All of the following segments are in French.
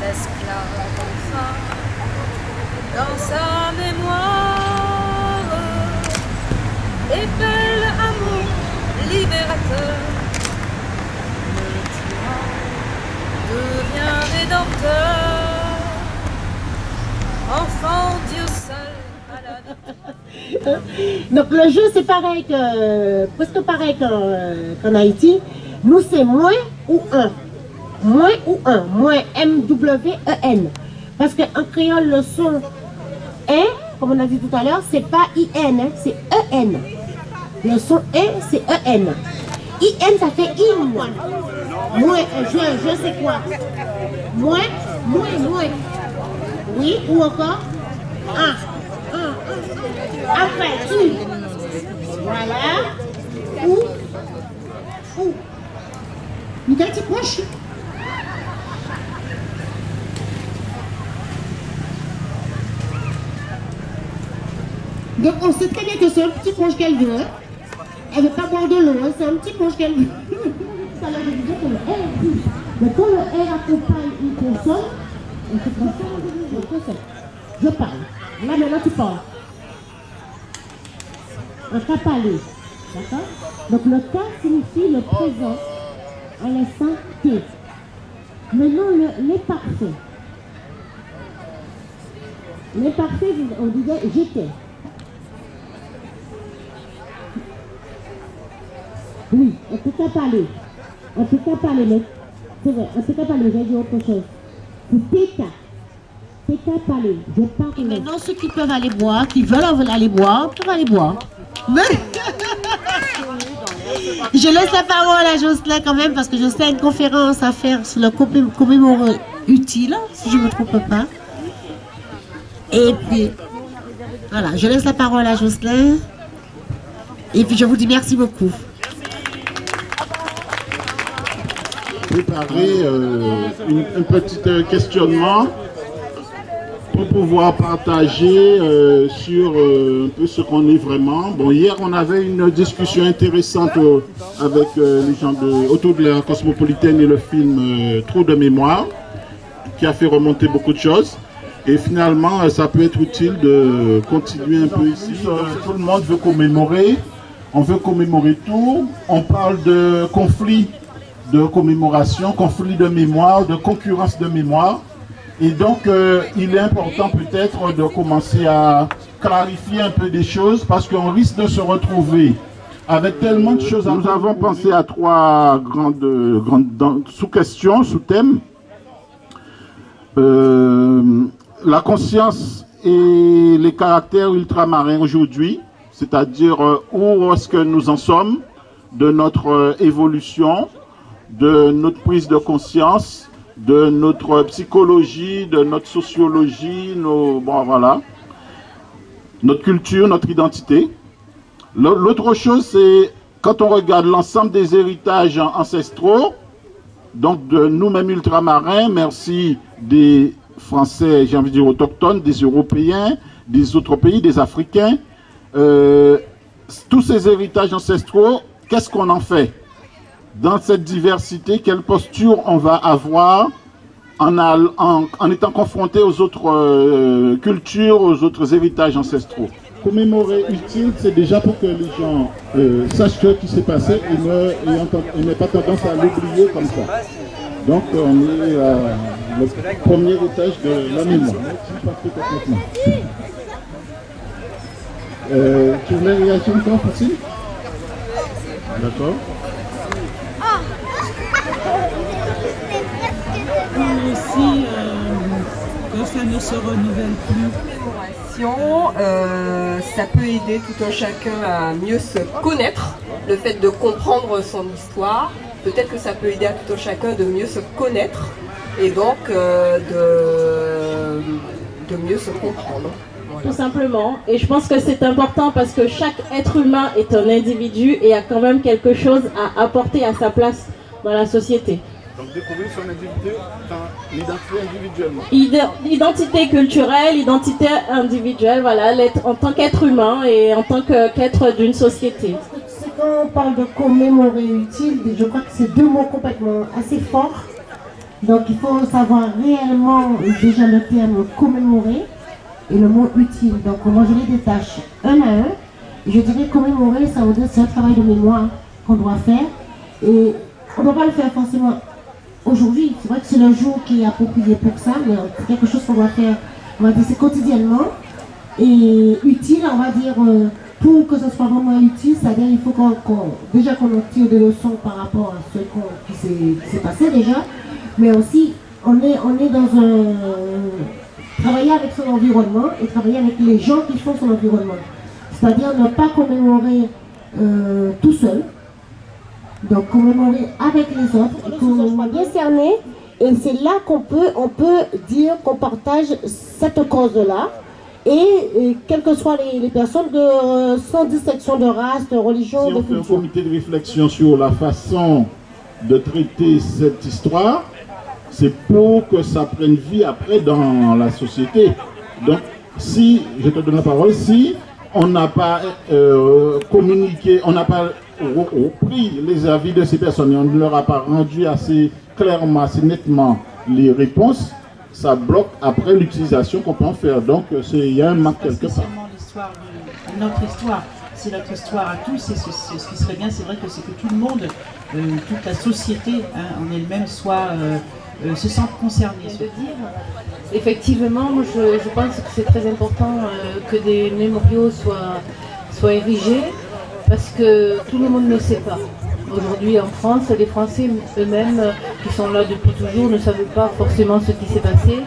esclave enfin, dans sa mémoire, épelle amour libérateur, le tyran devient rédempteur, enfant Dieu seul à la Donc le jeu c'est pareil que, presque pareil qu'en Haïti. Nous c'est moins ou un. Moins ou un. Moins M-W-E-N. Parce qu'en créole le son est, comme on a dit tout à l'heure, c'est pas I-N, hein, c'est E-N. Le son est, c'est E-N. I-N ça fait in. Moins, je sais quoi. Moins. Oui, ou encore un. Après, U. Voilà. Ou. Nickel, tu proche. Donc on sait très bien que c'est un petit proche qu'elle veut. Elle ne veut pas boire de l'eau, hein, c'est un petit proche qu'elle veut. Ça veut dire que le R est plus. Mais quand le R accompagne une consonne, on se transforme. Je parle. Là maintenant tu parles. Un cas parlé. D'accord? Donc le cas signifie le présent à l'instant T. Maintenant l'imparfait. L'imparfait, on disait j'étais. Oui, on peut pas parler. On peut pas parler, mais c'est vrai, on peut pas parler, j'ai dit autre chose. C'est TK. TK parler. Je parle. Et maintenant, ceux qui peuvent aller boire, qui veulent aller boire, peuvent aller boire. Mais... Je laisse la parole à Jocelyn quand même, parce que Jocelyn a une conférence à faire sur le commémorer utile, si je ne me trompe pas. Et puis, voilà, je laisse la parole à Jocelyn. Et puis, je vous dis merci beaucoup. Préparer un petit questionnement pour pouvoir partager sur un peu ce qu'on est vraiment. Bon, hier on avait une discussion intéressante avec les gens autour de la Cosmopolitaine et le film Trou de mémoire qui a fait remonter beaucoup de choses. Et finalement, ça peut être utile de continuer un peu ici. Tout le monde veut commémorer, on veut commémorer tout. On parle de conflit de commémoration, conflit de mémoire, de concurrence de mémoire. Et donc, il est important peut-être de commencer à clarifier un peu des choses parce qu'on risque de se retrouver avec tellement de choses. Nous avons pensé à trois grandes sous-questions, sous-thèmes. La conscience et les caractères ultramarins aujourd'hui, c'est-à-dire où est-ce que nous en sommes de notre évolution, de notre prise de conscience, de notre psychologie, de notre sociologie, voilà, notre culture, notre identité. L'autre chose, c'est quand on regarde l'ensemble des héritages ancestraux, donc de nous-mêmes ultramarins, merci des Français, j'ai envie de dire autochtones, des Européens, des autres pays, des Africains, tous ces héritages ancestraux, qu'est-ce qu'on en fait? Dans cette diversité, quelle posture on va avoir en étant confronté aux autres cultures, aux autres héritages ancestraux. Commémorer utile, c'est déjà pour que les gens sachent ce qui s'est passé et n'aient pas tendance à l'oublier comme ça. Donc on est le premier étage de la mémoire. Tu voulais réagir encore, Facile? D'accord. Aussi, que ça ne se renouvelle plus. Ça peut aider tout un chacun à mieux se connaître, le fait de comprendre son histoire. Peut-être que ça peut aider à tout un chacun de mieux se connaître et donc de mieux se comprendre. Voilà. Tout simplement. Et je pense que c'est important parce que chaque être humain est un individu et a quand même quelque chose à apporter à sa place dans la société. Donc découvrir son identité individuellement. Identité culturelle, identité individuelle, voilà, en tant qu'être humain et en tant qu'être d'une société. C'est quand on parle de commémorer utile, je crois que c'est deux mots complètement assez forts. Donc il faut savoir réellement déjà le terme commémorer et le mot utile. Donc moi je les détache un à un. Je dirais commémorer, ça veut dire c'est un travail de mémoire qu'on doit faire. Et on ne doit pas le faire forcément aujourd'hui. C'est vrai que c'est le jour qui est approprié pour ça, mais c'est quelque chose qu'on doit faire, on va dire, c'est quotidiennement. Et utile, on va dire, pour que ce soit vraiment utile, c'est-à-dire il faut déjà qu'on tire des leçons par rapport à ce qui s'est passé déjà, mais aussi on est dans un... travailler avec son environnement et travailler avec les gens qui font son environnement. C'est-à-dire ne pas commémorer tout seul, donc commémorer avec les autres, et qu'on soit bien cerné, et c'est là qu'on peut dire qu'on partage cette cause-là, et quelles que soient les personnes, sans distinction de race, de religion, si de culture. Si on fait un comité de réflexion sur la façon de traiter cette histoire, c'est pour que ça prenne vie après dans la société. Donc, si, je te donne la parole, si on n'a pas communiqué, on n'a pas pris les avis de ces personnes et on ne leur a pas rendu assez clairement, assez nettement les réponses, ça bloque après l'utilisation qu'on peut en faire. Donc, il y a un manque quelque part. Notre histoire, c'est notre histoire à tous, et ce qui serait bien, c'est vrai que c'est que tout le monde, toute la société en elle-même se sente concernée. Effectivement, moi je pense que c'est très important que des mémoriaux soient érigés, parce que tout le monde ne sait pas. Aujourd'hui en France, les Français eux-mêmes qui sont là depuis toujours ne savent pas forcément ce qui s'est passé.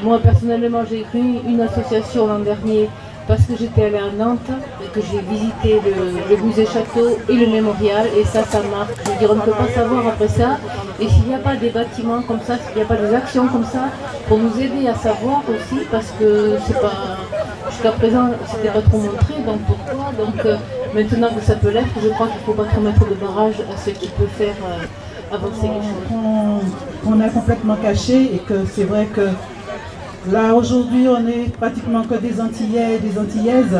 Moi personnellement, j'ai créé une association l'an dernier parce que j'étais allée à Nantes et que j'ai visité le musée château et le mémorial, et ça marque. Je veux dire, on ne peut pas savoir après ça, et s'il n'y a pas des bâtiments comme ça, s'il n'y a pas des actions comme ça, pour nous aider à savoir aussi, parce que c'est pas, jusqu'à présent, c'était pas trop montré, donc pourquoi? Donc maintenant que ça peut l'être, je crois qu'il ne faut pas trop mettre de barrage à ce qui peut faire avancer les choses. On a complètement caché, et que c'est vrai que là, aujourd'hui, on est pratiquement que des Antillais et des Antillaises,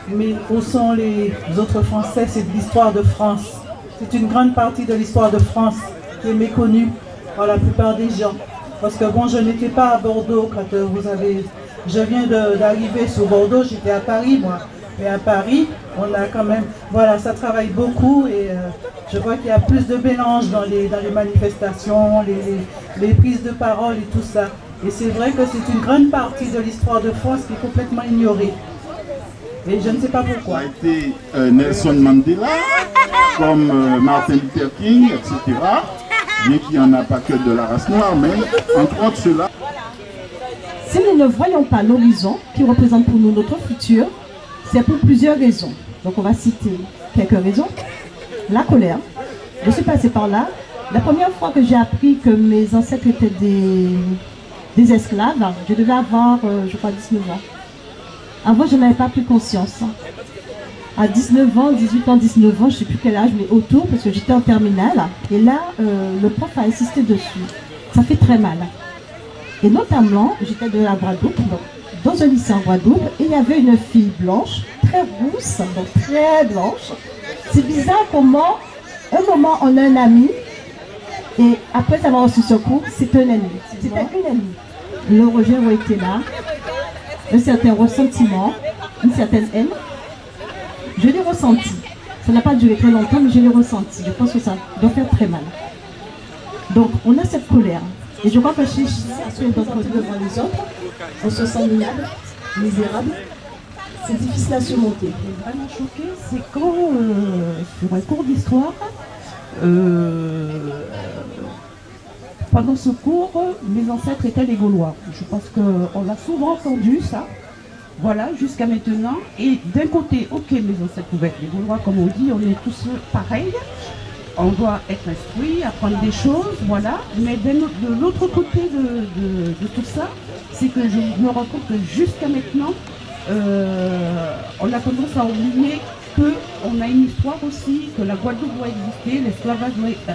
mais où sont les autres Français? C'est de l'histoire de France. C'est une grande partie de l'histoire de France qui est méconnue par la plupart des gens. Parce que bon, je n'étais pas à Bordeaux quand je viens d'arriver sur Bordeaux, j'étais à Paris, moi. Mais à Paris, on a quand même, voilà, ça travaille beaucoup, et je vois qu'il y a plus de mélange dans les manifestations, les prises de parole et tout ça. Et c'est vrai que c'est une grande partie de l'histoire de France qui est complètement ignorée. Et je ne sais pas pourquoi. Ça a été Nelson Mandela, comme Martin Luther King, etc. Bien qu'il n'y en a pas que de la race noire, mais entre autres ceux-là. Si nous ne voyons pas l'horizon qui représente pour nous notre futur, c'est pour plusieurs raisons. Donc on va citer quelques raisons. La colère. Je suis passée par là. La première fois que j'ai appris que mes ancêtres étaient des esclaves, je devais avoir, je crois, 19 ans. Avant, je n'avais pas pris conscience. À 19 ans, 18 ans, 19 ans, je ne sais plus quel âge, mais autour, parce que j'étais en terminale. Et là, le prof a insisté dessus. Ça fait très mal. Et notamment, j'étais de la Guadeloupe, donc, dans un lycée en Guadeloupe, et il y avait une fille blanche, très rousse, donc très blanche. C'est bizarre comment, un moment, on a un ami, et après avoir reçu ce cours, c'est un ami. C'était une amie. Le rejet a été là, un certain ressentiment, une certaine haine. Je l'ai ressenti. Ça n'a pas duré très longtemps, mais je l'ai ressenti. Je pense que ça doit faire très mal. Donc, on a cette colère. Et je crois que chez certains d'entre nous devant les autres, on se sent minable, misérable. C'est difficile à surmonter. Ce qui est vraiment choqué, c'est quand, sur un cours d'histoire, pendant ce cours, mes ancêtres étaient les Gaulois. Je pense qu'on a souvent entendu ça. Voilà, jusqu'à maintenant. Et d'un côté, ok, mes ancêtres pouvaient être les Gaulois, comme on dit, on est tous pareils. On doit être instruit, apprendre des choses, voilà. Mais de l'autre côté de tout ça, c'est que je me rends compte que jusqu'à maintenant, on a tendance à oublier qu'on a une histoire aussi, que la Guadeloupe doit exister, l'esclavage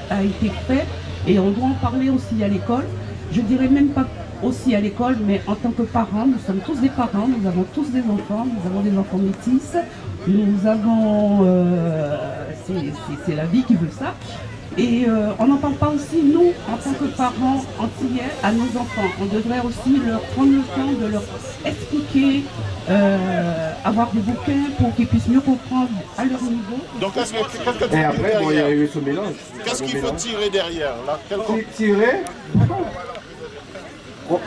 a été fait, et on doit en parler aussi à l'école. Je dirais même pas aussi à l'école, mais en tant que parents, nous sommes tous des parents, nous avons tous des enfants, nous avons des enfants métis, nous avons... c'est la vie qui veut ça. Et on n'en parle pas aussi, nous, en tant que parents antillais, à nos enfants. On devrait aussi leur prendre le temps de leur expliquer, avoir des bouquins pour qu'ils puissent mieux comprendre à leur niveau. Donc, et après, bon, il y a eu ce mélange. Qu'est-ce qu'il faut tirer derrière là? Tirer,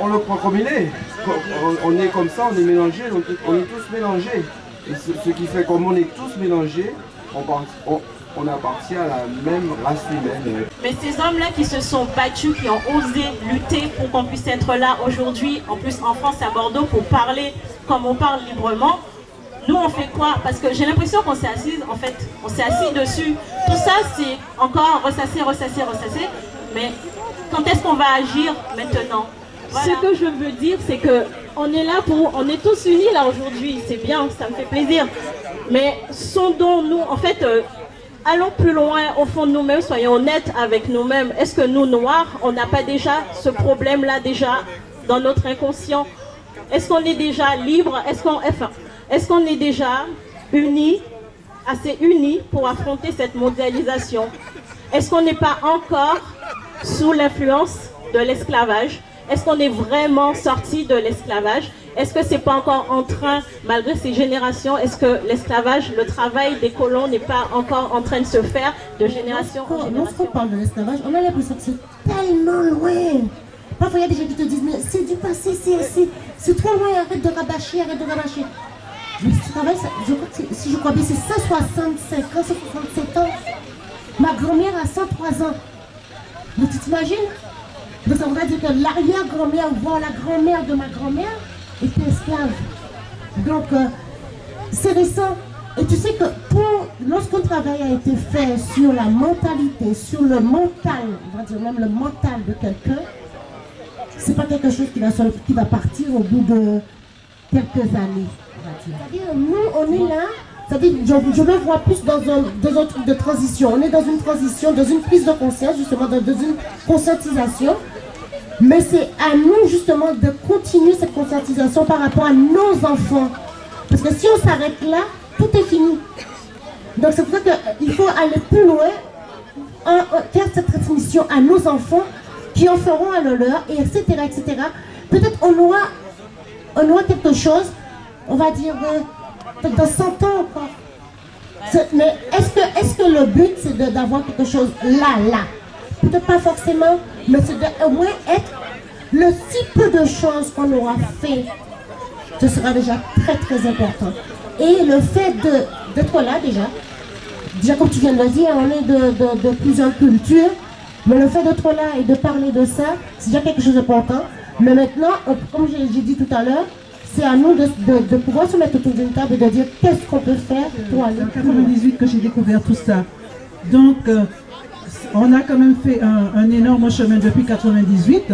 on le prend comme il est. On est comme ça, on est mélangés, on est tous mélangés. Et ce qui fait comme on est tous mélangés, on appartient à la même race humaine. Mais ces hommes-là qui se sont battus, qui ont osé lutter pour qu'on puisse être là aujourd'hui, en plus en France, à Bordeaux, pour parler comme on parle librement, nous on fait quoi? Parce que j'ai l'impression qu'on s'est assis, en fait, on s'est assis dessus. Tout ça c'est encore ressasser, mais quand est-ce qu'on va agir maintenant? Voilà. Ce que je veux dire, c'est que on est là on est tous unis là aujourd'hui, c'est bien, ça me fait plaisir. Mais sondons-nous, en fait, allons plus loin au fond de nous-mêmes, soyons honnêtes avec nous-mêmes. Est-ce que nous, Noirs, on n'a pas déjà ce problème-là déjà dans notre inconscient? Est-ce qu'on est déjà libre? Est-ce qu'on est déjà unis, assez unis pour affronter cette mondialisation? Est-ce qu'on n'est pas encore sous l'influence de l'esclavage? Est-ce qu'on est vraiment sorti de l'esclavage? Est-ce que c'est pas encore en train, malgré ces générations, est-ce que l'esclavage, le travail des colons n'est pas encore en train de se faire de génération en génération? Lorsqu'on parle de l'esclavage, on a l'impression que c'est tellement loin. Parfois, il y a des gens qui te disent, mais c'est du passé, c'est trop loin, arrête de rabâcher. Mais ce travail, si je crois bien, c'est 165 ans, 167 ans. Ma grand-mère a 103 ans. Mais tu t'imagines? Donc ça voudrait dire que l'arrière-grand-mère, voire la grand-mère de ma grand-mère, était esclave. Donc, c'est récent. Et tu sais que lorsqu'un travail a été fait sur la mentalité, sur le mental, on va dire même le mental de quelqu'un, c'est pas quelque chose qui va partir au bout de quelques années. C'est-à-dire, nous, on est là, c'est-à-dire, je le vois plus dans un truc de transition. On est dans une transition, dans une prise de conscience, justement, dans une conscientisation. Mais c'est à nous, justement, de continuer cette conscientisation par rapport à nos enfants. Parce que si on s'arrête là, tout est fini. Donc c'est pour ça qu'il faut aller plus loin, faire cette transmission à nos enfants, qui en feront à le leur, et etc. Peut-être on aura quelque chose, on va dire, dans 100 ans encore. Mais est-ce que le but, c'est d'avoir quelque chose là? Peut-être pas forcément, mais c'est au moins être le si peu de choses qu'on aura fait, ce sera déjà très très important. Et le fait d'être là déjà comme tu viens de le dire, on est de plusieurs cultures, mais le fait d'être là et de parler de ça, c'est déjà quelque chose d'important. Mais maintenant, comme j'ai dit tout à l'heure, c'est à nous de pouvoir se mettre autour d'une table et de dire qu'est-ce qu'on peut faire pour aller. C'est en 98 que j'ai découvert tout ça. Donc, on a quand même fait un énorme chemin depuis 98,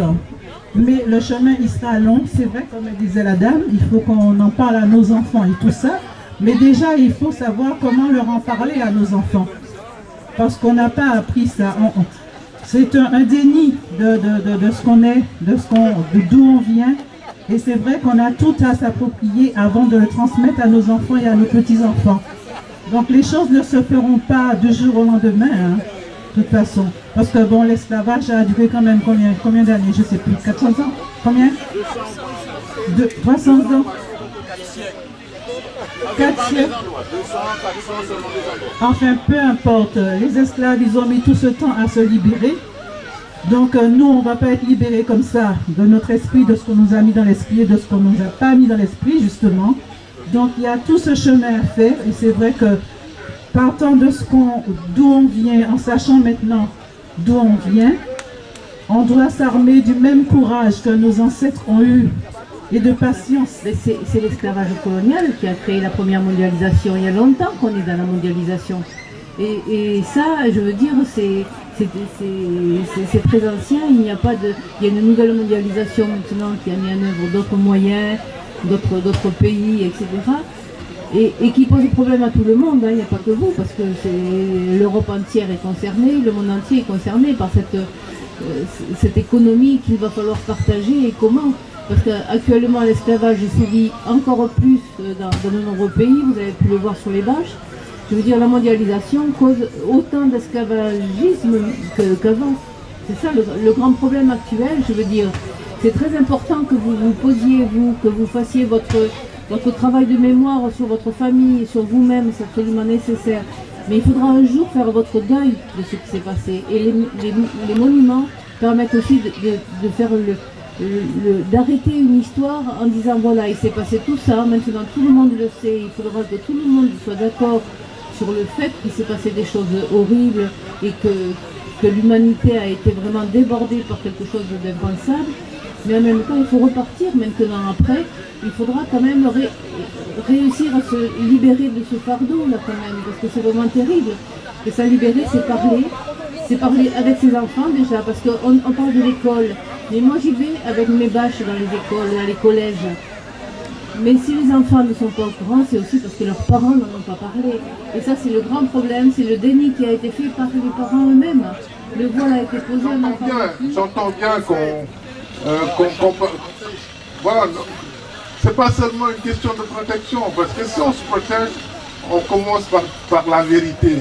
mais le chemin il sera long, c'est vrai, comme disait la dame, il faut qu'on en parle à nos enfants et tout ça, mais déjà il faut savoir comment leur en parler à nos enfants, parce qu'on n'a pas appris ça. C'est un déni de ce qu'on est, d'où on vient, et c'est vrai qu'on a tout à s'approprier avant de le transmettre à nos enfants et à nos petits-enfants. Donc les choses ne se feront pas du jour au lendemain, hein, de toute façon. Parce que bon, l'esclavage a duré quand même combien d'années? Je ne sais plus, 400 ans? Combien? 300 ans? 4 siècles? Enfin, peu importe. Les esclaves, ils ont mis tout ce temps à se libérer. Donc nous, on ne va pas être libérés comme ça de notre esprit, de ce qu'on nous a mis dans l'esprit et de ce qu'on ne nous a pas mis dans l'esprit, justement. Donc il y a tout ce chemin à faire, et c'est vrai que partant de d'où on vient, en sachant maintenant d'où on vient, on doit s'armer du même courage que nos ancêtres ont eu et de patience. C'est l'esclavage colonial qui a créé la première mondialisation. Il y a longtemps qu'on est dans la mondialisation. Et ça, je veux dire, c'est très ancien. Il y a une nouvelle mondialisation maintenant qui a mis en œuvre d'autres moyens, d'autres pays, etc. Et qui pose problème à tout le monde, hein. Il n'y a pas que vous, parce que l'Europe entière est concernée, le monde entier est concerné par cette économie qu'il va falloir partager. Et comment? Parce qu'actuellement l'esclavage sévit encore plus dans de nombreux pays, vous avez pu le voir sur les bâches. Je veux dire, la mondialisation cause autant d'esclavagisme qu'avant. C'est ça le grand problème actuel, je veux dire. C'est très important que vous vous posiez, que vous fassiez votre travail de mémoire sur votre famille, sur vous-même, c'est absolument nécessaire. Mais il faudra un jour faire votre deuil de ce qui s'est passé. Et les monuments permettent aussi de faire d'arrêter une histoire en disant voilà, il s'est passé tout ça, maintenant tout le monde le sait, il faudra que tout le monde soit d'accord sur le fait qu'il s'est passé des choses horribles et que l'humanité a été vraiment débordée par quelque chose d'impensable. Mais en même temps, il faut repartir maintenant après. Il faudra quand même réussir à se libérer de ce fardeau-là quand même, parce que c'est vraiment terrible. Et ça libérer, c'est parler avec ses enfants déjà, parce qu'on parle de l'école. Mais moi j'y vais avec mes bâches dans les écoles, dans les collèges. Mais si les enfants ne sont pas au courant, c'est aussi parce que leurs parents n'en ont pas parlé. Et ça, c'est le grand problème, c'est le déni qui a été fait par les parents eux-mêmes. Le voile a été posé à un enfant. J'entends bien voilà, c'est pas seulement une question de protection, parce que si on se protège, on commence par la vérité.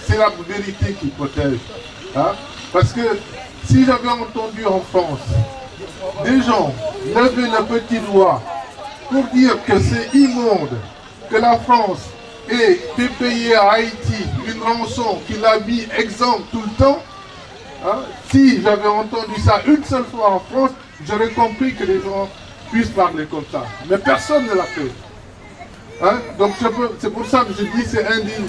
C'est la vérité qui protège. Hein? Parce que si j'avais entendu en France des gens lever le petit doigt pour dire que c'est immonde que la France ait fait payer à Haïti une rançon qui l'a mis exempt tout le temps, hein? Si j'avais entendu ça une seule fois en France, j'aurais compris que les gens puissent parler comme ça. Mais personne ne l'a fait. Hein? Donc c'est pour ça que je dis c'est indigne.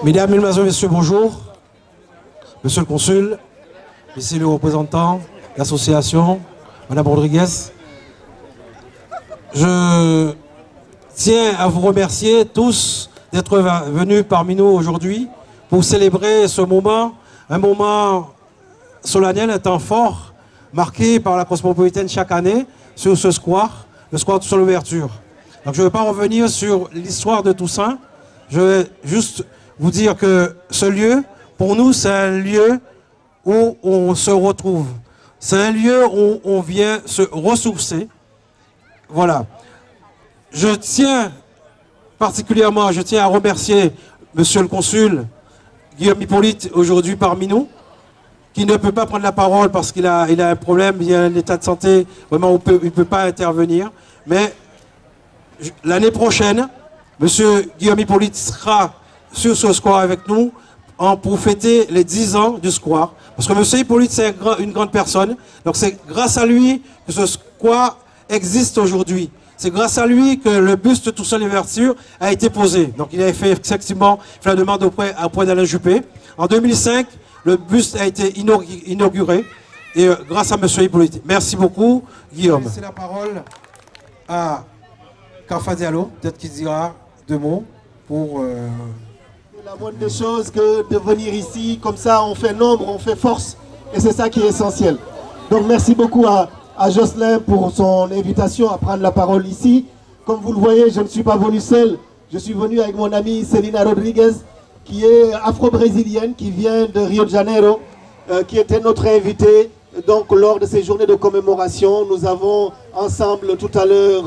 Mesdames, Mesdemoiselles, Messieurs, bonjour. Monsieur le Consul, Monsieur le représentant de l'association, Madame Rodriguez. Je tiens à vous remercier tous d'être venus parmi nous aujourd'hui pour célébrer ce moment, un moment solennel, un temps fort, marqué par la Cosmopolitaine chaque année sur ce square, le square Toussaint Louverture. Donc je ne vais pas revenir sur l'histoire de Toussaint, je vais juste vous dire que ce lieu, pour nous, c'est un lieu où on se retrouve. C'est un lieu où on vient se ressourcer. Voilà. Je tiens particulièrement, à remercier Monsieur le Consul Guillaume Hippolyte, aujourd'hui parmi nous, qui ne peut pas prendre la parole parce qu'il a un problème, il y a un état de santé, vraiment il ne peut pas intervenir. Mais l'année prochaine, Monsieur Guillaume Hippolyte sera sur ce square avec nous pour fêter les 10 ans du square. Parce que M. Hippolyte, c'est une grande personne. Donc c'est grâce à lui que ce square existe aujourd'hui. C'est grâce à lui que le buste de Toussaint Louverture a été posé. Donc il avait fait effectivement la demande auprès d'Alain Juppé. En 2005, le buste a été inauguré. Et grâce à M. Hippolyte. Merci beaucoup, Guillaume. C'est la parole à Kafa Diallo. Peut-être qu'il dira 2 mots pour... La moindre des choses que de venir ici, comme ça on fait nombre, on fait force, et c'est ça qui est essentiel. Donc merci beaucoup à Jocelyn pour son invitation à prendre la parole ici. Comme vous le voyez, je ne suis pas venu seul, je suis venu avec mon amie Celina Rodriguez, qui est afro-brésilienne, qui vient de Rio de Janeiro, qui était notre invitée. Donc lors de ces journées de commémoration, nous avons ensemble tout à l'heure,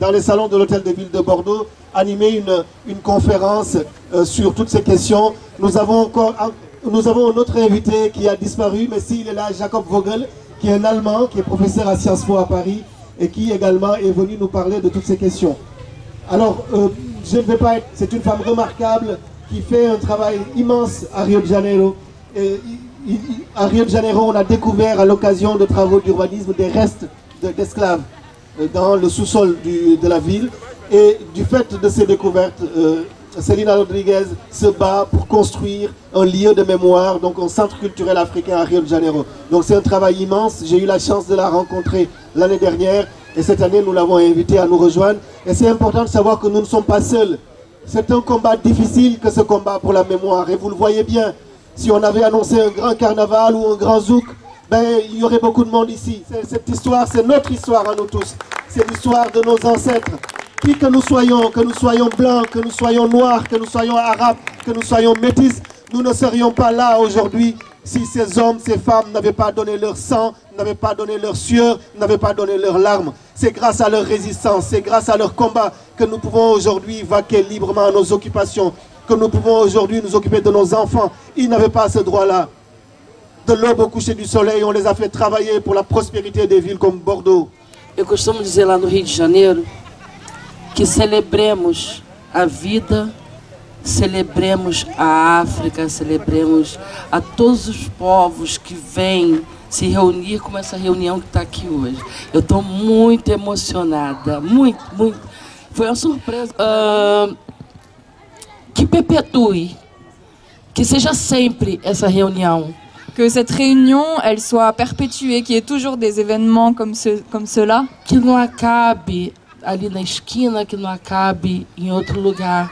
dans les salons de l'hôtel de ville de Bordeaux, animé une conférence sur toutes ces questions. Nous avons un autre invité qui a disparu, mais s'il est là, Jacob Vogel, qui est un Allemand, qui est professeur à Sciences Po à Paris, et qui également est venu nous parler de toutes ces questions. Alors, je ne vais pas être... C'est une femme remarquable, qui fait un travail immense à Rio de Janeiro. À Rio de Janeiro, on a découvert à l'occasion de travaux d'urbanisme des restes d'esclaves dans le sous-sol de la ville. Et du fait de ces découvertes, Celina Rodriguez se bat pour construire un lieu de mémoire, donc un centre culturel africain à Rio de Janeiro. Donc c'est un travail immense. J'ai eu la chance de la rencontrer l'année dernière Et cette année, nous l'avons invité à nous rejoindre. Et c'est important de savoir que nous ne sommes pas seuls. C'est un combat difficile que ce combat pour la mémoire. Et vous le voyez bien, si on avait annoncé un grand carnaval ou un grand zouk, ben, il y aurait beaucoup de monde ici. Cette histoire, c'est notre histoire à nous tous. C'est l'histoire de nos ancêtres. Qui que nous soyons blancs, que nous soyons noirs, que nous soyons arabes, que nous soyons métis, nous ne serions pas là aujourd'hui si ces hommes, ces femmes n'avaient pas donné leur sang, n'avaient pas donné leur sueur, n'avaient pas donné leurs larmes. C'est grâce à leur résistance, c'est grâce à leur combat que nous pouvons aujourd'hui vaquer librement à nos occupations, que nous pouvons aujourd'hui nous occuper de nos enfants. Ils n'avaient pas ce droit-là. De l'aube au coucher du soleil, on les a fait travailler pour la prospérité des villes comme Bordeaux. Eu costumo dizer lá no Rio de Janeiro que celebremos a vida, celebremos a África, celebremos a todos os povos que vêm se reunir como essa reunião que está aqui hoje. Eu estou muito emocionada, muito. Foi uma surpresa. Que perpétue, que seja sempre essa reunião. Que cette réunion, elle soit perpétuée, qu'il y ait toujours des événements comme cela. Que não acabe ali na esquina, que não acabe em outro lugar.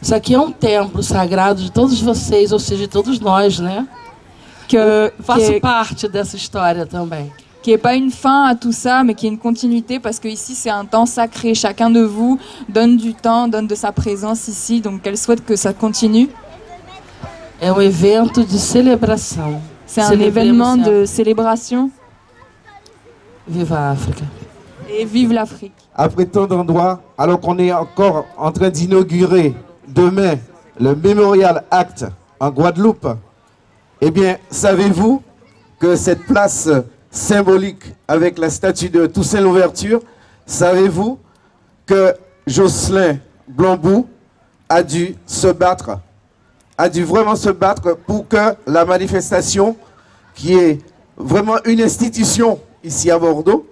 Isso aqui é um templo sagrado de todos vocês, ou seja, de todos nós, né? Faço parte dessa história também. Qu'il n'y ait pas une fin à tout ça, mais qu'il y ait une continuité, parce que ici c'est un temps sacré. Chacun de vous donne du temps, donne de sa présence ici, donc qu'elle souhaite que ça continue. É um evento de celebração. C'est un événement de célébration. Vive a África. Et vive l'Afrique. Après tant d'endroits, alors qu'on est encore en train d'inaugurer demain le Memorial Act en Guadeloupe, eh bien, savez-vous que cette place symbolique avec la statue de Toussaint Louverture, savez-vous que Jocelyn Blambou a dû se battre, a dû vraiment se battre pour que la manifestation, qui est vraiment une institution ici à Bordeaux,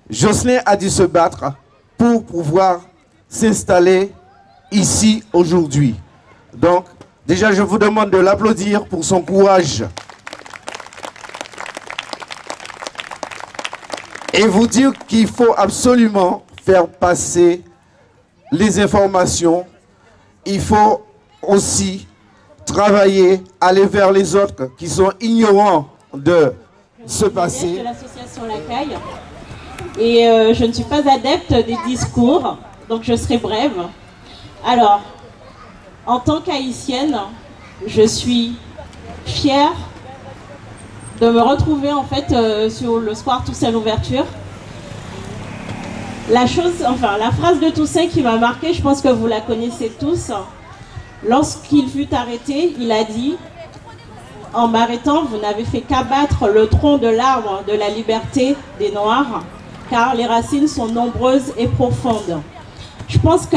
Jocelyn a dû se battre pour pouvoir s'installer ici aujourd'hui. Donc, déjà, je vous demande de l'applaudir pour son courage. Et vous dire qu'il faut absolument faire passer les informations. Il faut aussi travailler, aller vers les autres qui sont ignorants de ce passé. De l'association L'Accueil. Et je ne suis pas adepte des discours, donc je serai brève. Alors, en tant qu'haïtienne, je suis fière de me retrouver en fait sur le square Toussaint Louverture. La phrase de Toussaint qui m'a marquée, je pense que vous la connaissez tous. Lorsqu'il fut arrêté, il a dit: en m'arrêtant, vous n'avez fait qu'abattre le tronc de l'arbre de la liberté des Noirs, car les racines sont nombreuses et profondes. Je pense que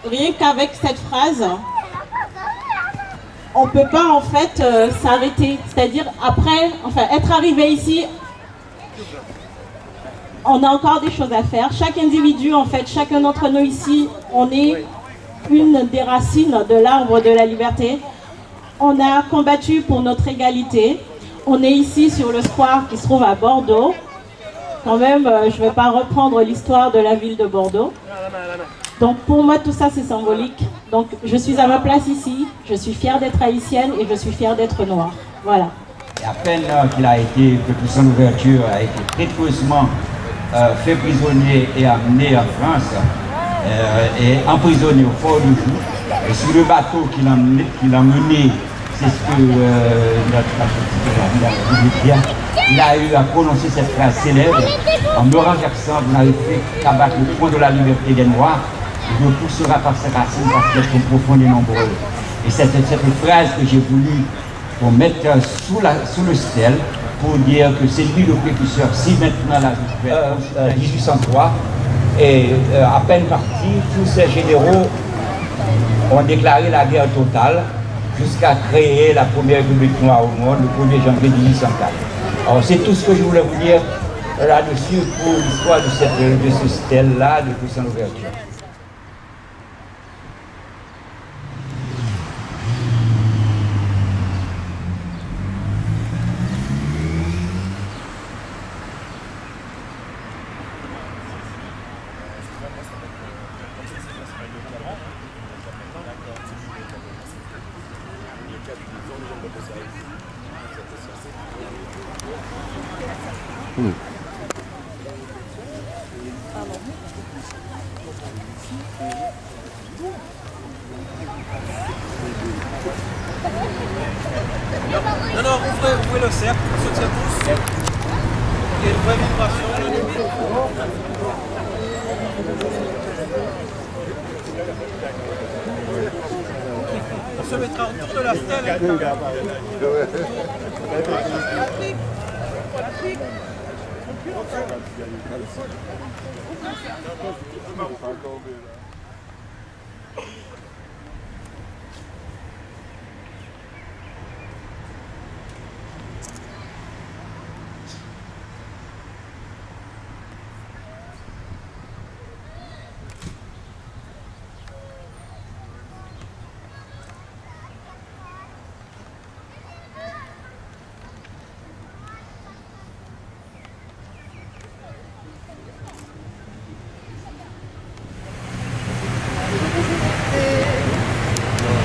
rien qu'avec cette phrase, on ne peut pas en fait s'arrêter. C'est-à-dire après, être arrivé ici, on a encore des choses à faire. Chaque individu, en fait, chacun d'entre nous ici, on est une des racines de l'arbre de la liberté. On a combattu pour notre égalité. On est ici sur le square qui se trouve à Bordeaux. Quand même, je ne vais pas reprendre l'histoire de la ville de Bordeaux. Donc pour moi, tout ça, c'est symbolique. Donc je suis à ma place ici, je suis fière d'être haïtienne et je suis fière d'être noire. Voilà. Et à peine que Toussaint Louverture a été précieusement fait prisonnier et amené en France, et emprisonné au Fort du Joux, et sur le bateau qu'il a mené, c'est ce que il a eu à prononcer cette phrase célèbre: en me renversant, vous n'avez fait qu'abattre le tronc de la liberté des Noirs, il me poussera par ses racines parce qu'elles sont profondes et nombreuses. Et c'est cette phrase que j'ai voulu pour mettre sous le stèle, pour dire que c'est lui le précurseur. Si maintenant la 1803 est à peine parti, tous ces généraux ont déclaré la guerre totale jusqu'à créer la première République noire au monde le 1er janvier 1804. Alors c'est tout ce que je voulais vous dire là-dessus pour l'histoire de ce stèle-là de Toussaint Louverture. Non, non, ouvrez le cercle, on se tient tous. Il y a une vraie vibration, le limite. On se mettra autour de la stèle.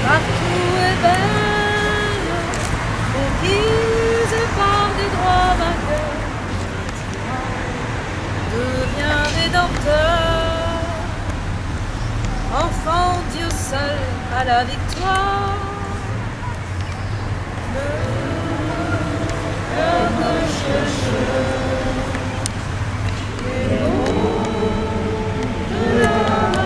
Partout est belle, conquise par des droits vainqueurs. Devient rédempteur, enfant Dieu seul à la victoire. Le cœur de chercheur et l'eau de la martyre.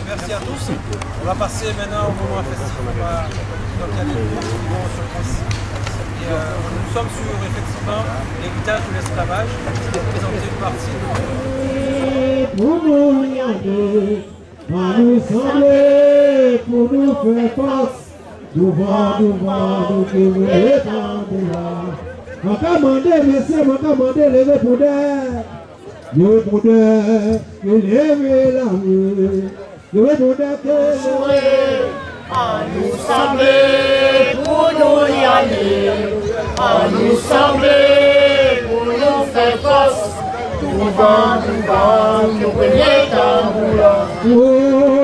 Merci à tous. On va passer maintenant au moment festif. Donc il y a des cours qui vont sur place. Et nous sommes sur effectivement l'héritage de l'esclavage, qui est présenté une partie de... Pour nous regarder, à nous sembler, pour nous faire force, devant nous qui vous étendez là. On va demander, messieurs, on va demander, levez pour d'air. Levez pour d'air, levez la main. Levez pour d'air, à nous sembler, pour nous y aller, à nous sembler, pour nous faire force. Devant nous prenez tambour là. Oh,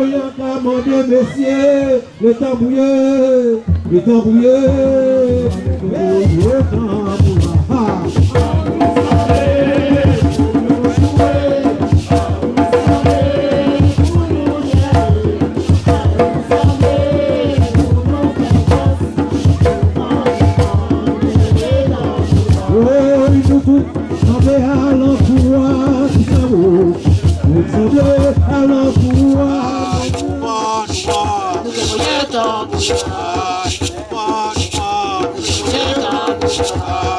il y a qu'à demander, messieurs, le tambouilleux, le tambouilleux, le tambour là. Yeah.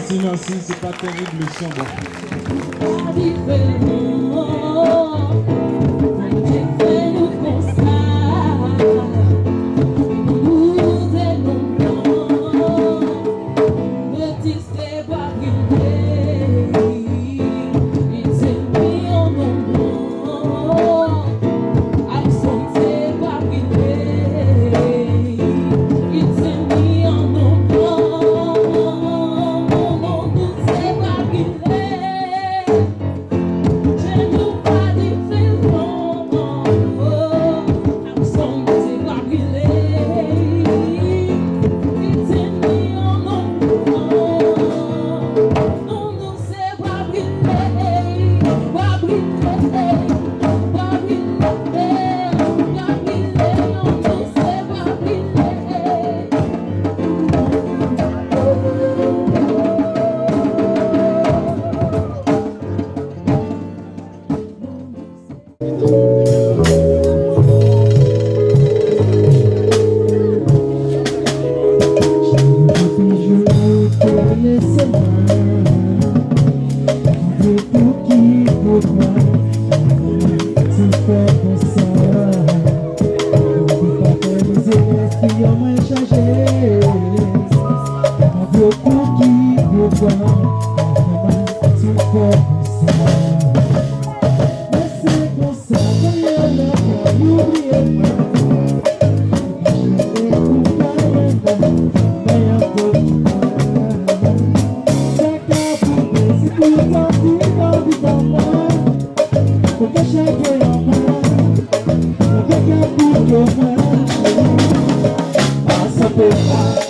Merci Nancy, c'est pas terrible le son. Passa